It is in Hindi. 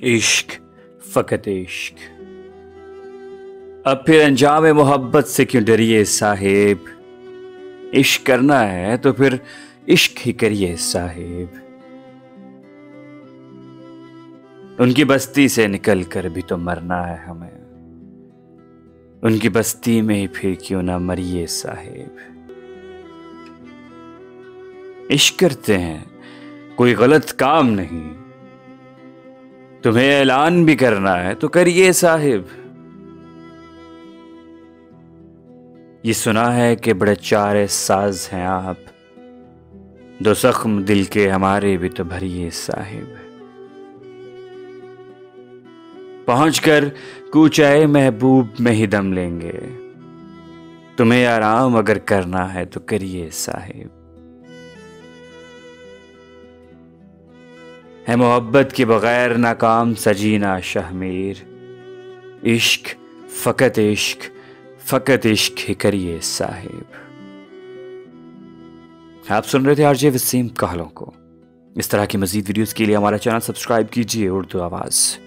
इश्क फकत इश्क। अब फिर अंजाम मोहब्बत से क्यों डरिए साहिब। इश्क करना है तो फिर इश्क ही करिए साहिब। उनकी बस्ती से निकल कर भी तो मरना है हमें, उनकी बस्ती में ही फिर क्यों ना मरिए साहिब। इश्क करते हैं कोई गलत काम नहीं, तुम्हें ऐलान भी करना है तो करिए साहिब। ये सुना है कि बड़े चारे साज हैं आप, दो जख्म दिल के हमारे भी तो भरिए साहिब। पहुंचकर कूचाए महबूब में ही दम लेंगे, तुम्हें आराम अगर करना है तो करिए साहिब। है मोहब्बत के बगैर नाकाम सजीना शहमीर, इश्क फकत इश्क ही करिए साहिब। आप सुन रहे थे आरजे वसीम कहलों को। इस तरह की मजीद वीडियोस के लिए हमारा चैनल सब्सक्राइब कीजिए उर्दू आवाज़।